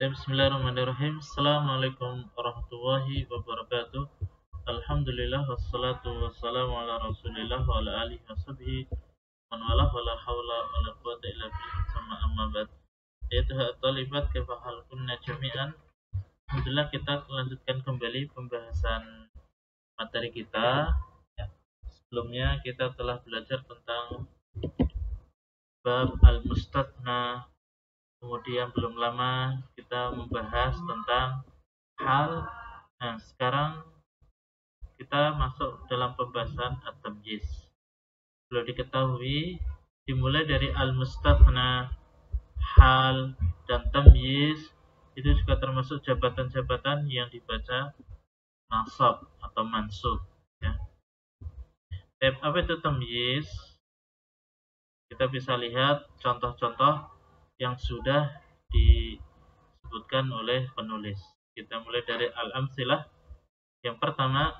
Bismillahirrahmanirrahim. Assalamualaikum warahmatullahi wabarakatuh. Alhamdulillah wassalatu wassalamu ala Rasulillah wa ala alihi washabihi man wala wala haula wala quwwata illa billah sama amma ba'd. Ayatuha at-talibat kaifa hal kunna jami'an. Alhamdulillah kita lanjutkan kembali pembahasan materi kita. Ya. Sebelumnya kita telah belajar tentang bab al-mustathna. Kemudian belum lama kita membahas tentang hal. Nah, sekarang kita masuk dalam pembahasan at-tamyiz. Perlu diketahui dimulai dari al-mustathna, hal, dan tamyiz itu juga termasuk jabatan-jabatan yang dibaca nasab atau mansub, ya. Apa itu tamyiz? Kita bisa lihat contoh-contoh yang sudah disebutkan oleh penulis. Kita mulai dari al-amsilah. Yang pertama,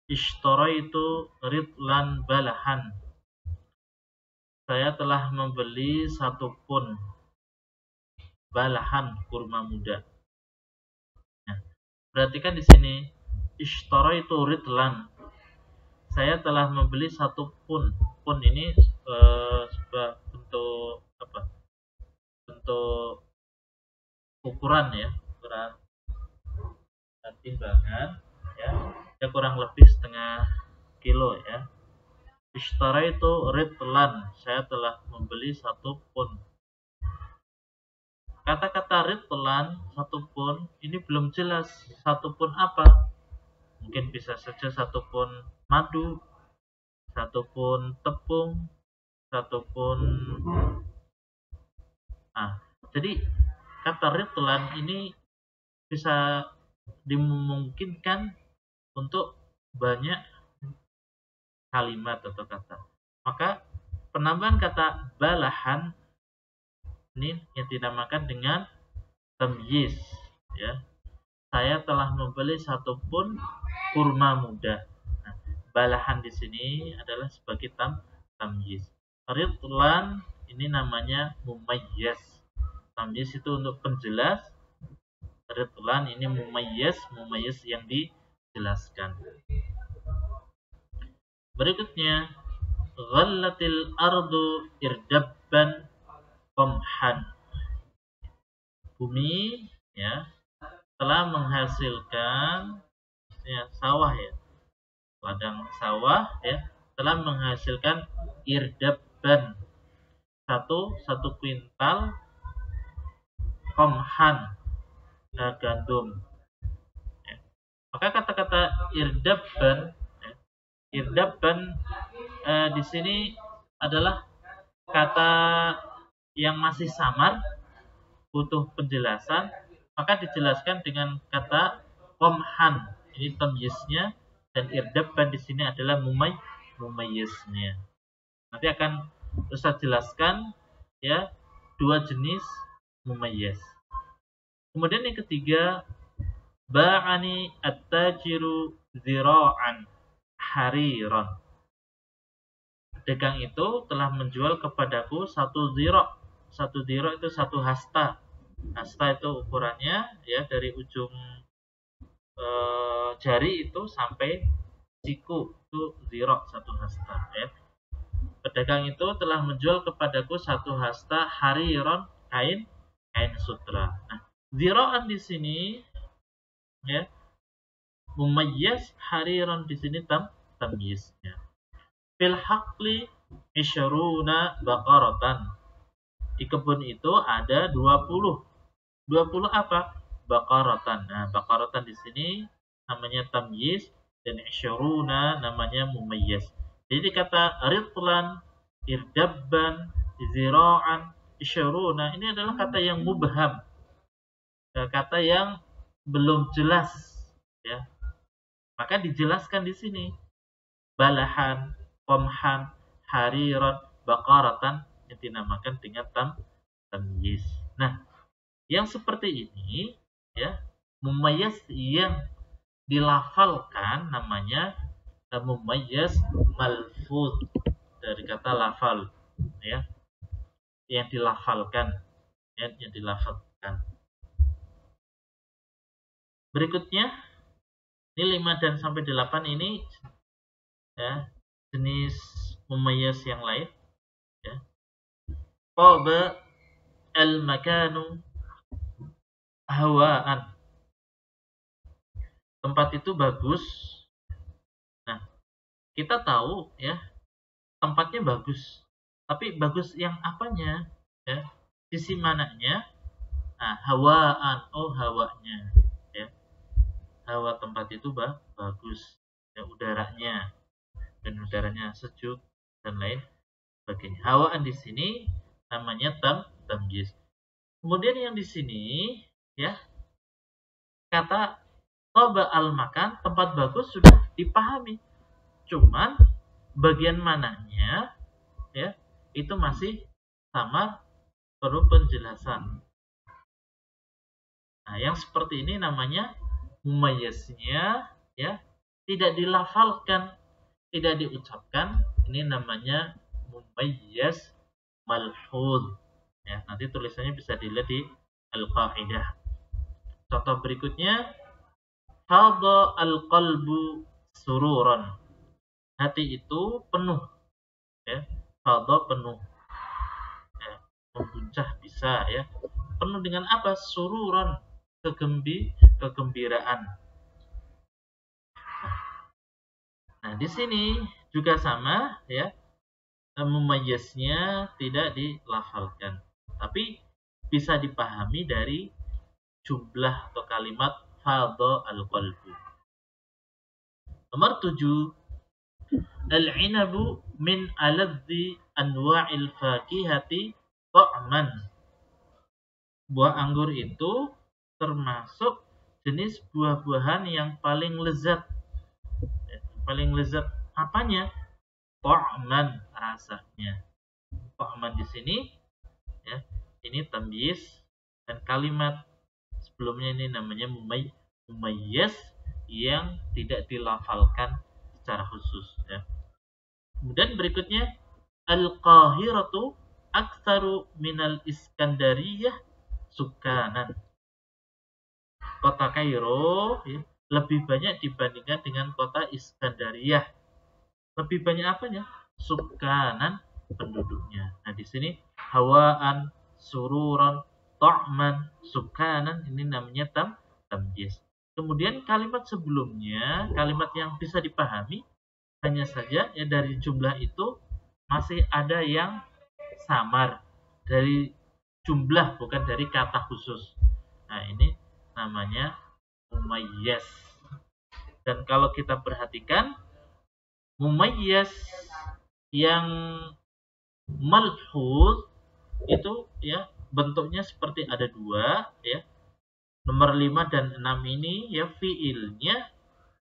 ishtaraitu ridlan balahan. Saya telah membeli 1 pun balahan kurma muda. Nah, perhatikan di sini ishtaraitu ridlan. Saya telah membeli 1 pun. Pun ini sebuah bentuk apa? Bentuk ukuran, ya, ukuran timbangan, ya. Ya kurang lebih setengah kilo, ya. Ishtaraitu ridlan, saya telah membeli 1 pun. Kata-kata ridlan, 1 pun, ini belum jelas 1 pun apa. Mungkin bisa saja 1 pun madu, 1 pun tepung, 1 pun. Nah, jadi kata ridlan ini bisa dimungkinkan untuk banyak kalimat atau kata. Maka penambahan kata balahan ini yang dinamakan dengan tamyiz, ya. Saya telah membeli 1 pun kurma muda. Nah, balahan di sini adalah sebagai tamyiz. Ridlan ini namanya mumayyiz. Tamyiz itu untuk penjelas. Ridlan ini mumayyiz yang dijelaskan. Berikutnya, ghallatil ardu irdabban qamhan. Bumi, ya, telah menghasilkan, ya, sawah, ya, ladang sawah, ya, telah menghasilkan irdabban, satu kuintal qamhan, gandum, ya. Maka kata-kata irdabban, ya, irdabban di sini adalah kata yang masih samar, butuh penjelasan, maka dijelaskan dengan kata qamhan. Ini tamyiznya, dan irdabban di sini adalah mumayyiznya. Nanti akan Ustaz jelaskan, ya, 2 jenis mumayyiz. Kemudian yang ketiga, ba'ani at-tajiru zira'an hariran. Pedagang itu telah menjual kepadaku 1 zira'. 1 zira' itu 1 hasta. Hasta itu ukurannya, ya, dari ujung jari itu sampai siku, itu zira', 1 hasta, ya. Pedagang itu telah menjual kepadaku 1 hasta hariran, kain sutra. Nah, zira'an di sini, ya, mumayyiz, hariran di sini tamyiznya. Fil haqli isyruna baqaratan. Di kebun itu ada 20. 20 apa? Baqaratan. Nah, baqaratan di sini namanya tamyiz, dan isyruna namanya mumayyiz. Jadi kata ridlan, irdabban, zira'an, isyruna ini adalah kata yang mubham. Kata yang belum jelas, ya. Maka dijelaskan di sini. Balahan, qamhan, hariran, baqaratan yang dinamakan dengan tamyiz. Nah, yang seperti ini, ya, mumayyiz yang dilafalkan namanya mumayyiz malfuz, dari kata lafal, ya, yang dilafalkan, ya, yang dilafalkan. Berikutnya ini 5 dan sampai 8 ini ya, jenis mumayyiz yang lain ya. Qaba al-makanu hawaan. Tempat itu bagus. Nah, kita tahu ya, tempatnya bagus. Tapi bagus yang apanya? Ya, sisi mananya? Nah, hawaan. Oh, hawanya. Ya. Hawa tempat itu bagus. Ya, udaranya. Dan udaranya sejuk dan lain sebagainya. Hawaan di sini namanya tamyiz. Kemudian yang di sini ya, kata Toba al-makan, tempat bagus sudah dipahami. Cuman bagian mananya ya, itu masih sama, perlu penjelasan. Nah, yang seperti ini namanya mumayyiznya ya, tidak dilafalkan, tidak diucapkan, ini namanya mumayyiz malhuz. Ya, nanti tulisannya bisa dilihat di al-qaidah. Contoh berikutnya, fadha al-qalbu sururan. Hati itu penuh ya. Fadha penuh. Ya, membuncah bisa ya. Penuh dengan apa? Sururan, kegembiraan. Nah, di sini juga sama ya. Mumayyiznya tidak dilafalkan, tapi bisa dipahami dari jumlah atau kalimat fadha al-qalbu. Nomor 7, al-'inabu min aladzi anwa'il fakihati ta'man. Buah anggur itu termasuk jenis buah-buahan yang paling lezat. Paling lezat apanya? Ta'man, rasanya. Ta'man di sini ya, ini tamyiz, dan kalimat sebelumnya ini namanya mumayyiz yang tidak dilafalkan secara khusus ya. Kemudian berikutnya, al-Qahiratu aktsaru minal Iskandariyah sukanan. Kota Kairo ya, lebih banyak dibandingkan dengan kota Iskandariyah. Lebih banyak apanya? Sukanan, penduduknya. Nah, di sini hawaan, sururan, ta'man, sukanan, ini namanya tamyiz. Kemudian kalimat sebelumnya, kalimat yang bisa dipahami, hanya saja ya dari jumlah itu masih ada yang samar dari jumlah, bukan dari kata khusus. Nah, ini namanya mumayyiz. Dan kalau kita perhatikan, mumayyiz yang malhuz itu ya bentuknya seperti ada dua ya. Nomor 5 dan 6 ini ya fiilnya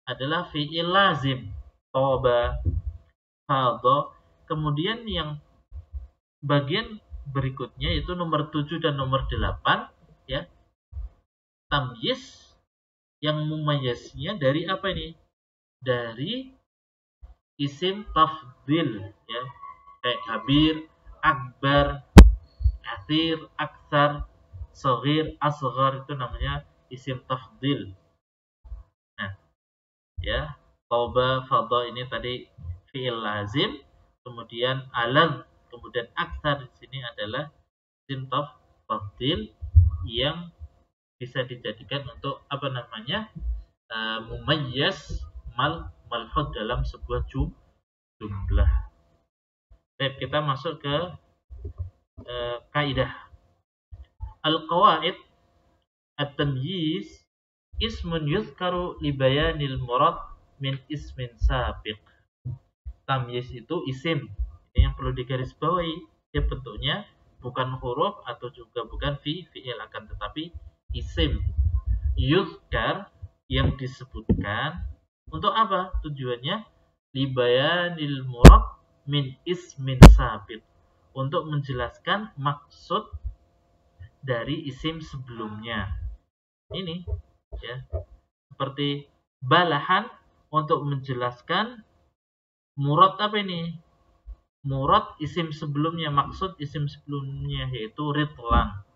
adalah fiil lazim. Toba, fadha. Kemudian yang bagian berikutnya itu nomor 7 dan nomor 8 ya. Tamyiz yang mumayyiznya dari apa ini? Dari isim tafdil ya. Kayak kabir, akbar, katsir, aksar, shaghir, asghar, itu namanya isim tafdil. Nah, ya, toba, fadha ini tadi fi'il lazim, kemudian alad, kemudian aksar di sini adalah isim tafdil yang bisa dijadikan untuk apa namanya? Mumayyiz malhud dalam sebuah jumlah. Baik, kita masuk ke kaidah. Al-qawaid at-tamyiz ismun yuzkaru li bayanil murad min ismin sabiq. Tamyiz itu isim. Ini yang perlu digarisbawahi. Dia bentuknya bukan huruf atau juga bukan fi'il, akan tetapi isim. Yuzkar, yang disebutkan. Untuk apa tujuannya? Li bayanil murad min ismin sabiq. Untuk menjelaskan maksud dari isim sebelumnya. Ini ya, seperti balahan untuk menjelaskan murad apa ini? Murad isim sebelumnya, maksud isim sebelumnya, yaitu ritlan.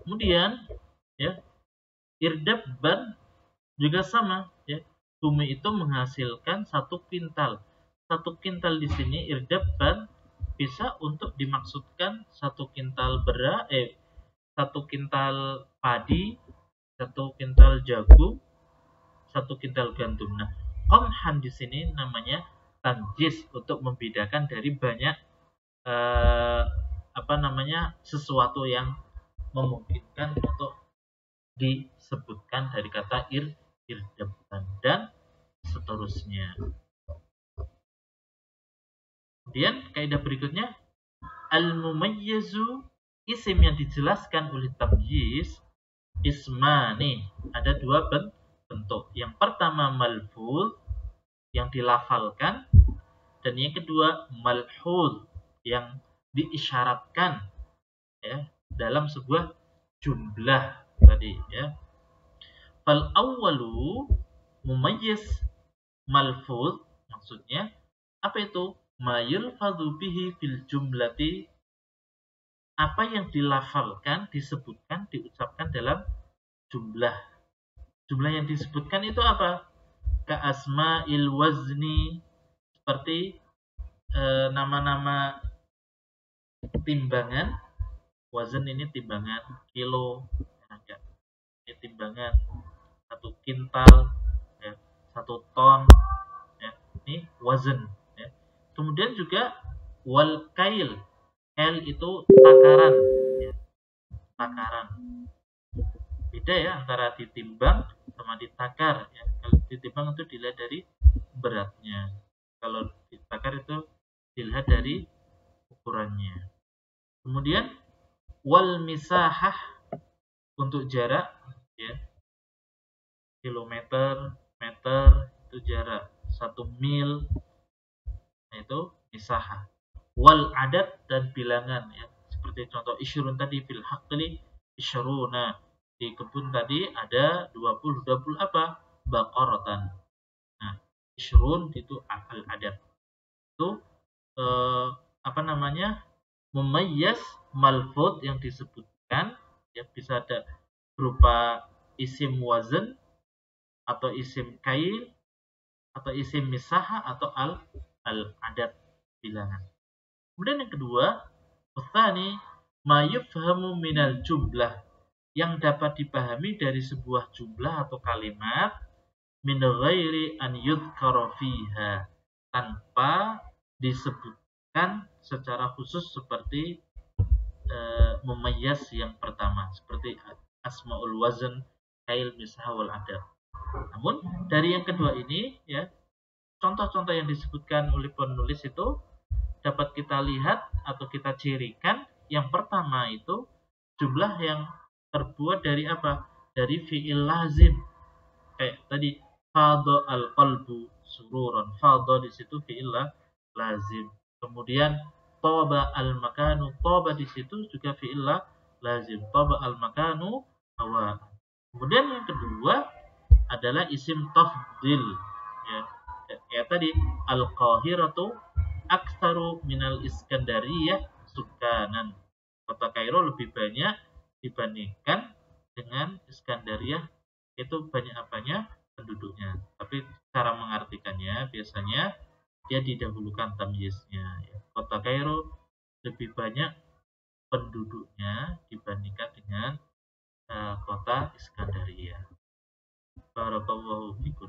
Kemudian ya. Irdabban juga sama, ya. Bumi itu menghasilkan 1 kintal. 1 kintal di sini irdabban bisa untuk dimaksudkan 1 kintal beras, 1 kintal padi, 1 kintal jagung, 1 kintal gandum. Nah, qamhan di sini namanya tamyiz untuk membedakan dari banyak sesuatu yang memungkinkan untuk disebutkan dari kata irdabban dan seterusnya. Kemudian kaidah berikutnya, al-mumayyizu, isim yang dijelaskan oleh tamyiz, ismani, ada 2 bentuk. Yang pertama malfuz, yang dilafalkan, dan yang kedua malhuz, yang diisyaratkan, ya, dalam sebuah jumlah tadi, ya. Fal awwalu mumayyiz malfuz, maksudnya apa itu? Ma yulfadhu bihi fil jumlati, apa yang dilafalkan, disebutkan, diucapkan dalam jumlah. Jumlah yang disebutkan itu apa? Ka asma'il wazni, seperti nama-nama timbangan. Wazn ini timbangan kilo, ya, ini timbangan 1 kintal, ya, 1 ton, ya, ini wazn, ya. Kemudian juga wal kail, kail itu takaran, ya, takaran. Beda ya antara ditimbang sama ditakar, ya. Kalau ditimbang itu dilihat dari beratnya, kalau ditakar itu dilihat dari ukurannya. Kemudian wal misahah, untuk jarak, ya, kilometer, meter itu jarak, 1 mil, nah itu misahah. Wal adat, dan bilangan, ya, seperti contoh isyrun tadi, fil haqli isyruna, di kebun tadi ada 20 apa? Baqaratan. Nah, isyrun itu al adat. Itu apa namanya? Mumayyiz malfuz yang disebutkan, ya, bisa ada berupa isim wazn atau isim kail atau isim misaha atau al adat, bilangan. Kemudian yang kedua, tsani ma yufhamu minal jumlah, yang dapat dipahami dari sebuah jumlah atau kalimat, min ghairi an yudhkara fiha, tanpa disebutkan secara khusus seperti mumayyiz yang pertama, seperti asmaul wazn, kail, misah, wal adad. Namun dari yang kedua ini, ya, contoh-contoh yang disebutkan oleh penulis itu dapat kita lihat atau kita cirikan. Yang pertama itu jumlah yang terbuat dari apa? Dari fi'il lazim. Kayak tadi, fadha al-qalbu sururan. Fadha di situ fi'il lazim. Kemudian taba al-makanu, taba di situ juga fi'il lazim. Taba al-makanu hawa. Kemudian yang kedua adalah isim tafdil, ya, ya tadi al-qahiratu aktsaru minal iskandariyah sukanan, kota Kairo lebih banyak dibandingkan dengan Iskandariyah, itu banyak apanya? Penduduknya. Tapi cara mengartikannya biasanya dia didahulukan tamyiznya, ya. Kota Kairo lebih banyak penduduknya dibandingkan dengan kota Iskandariyah. Barakallahu fikum.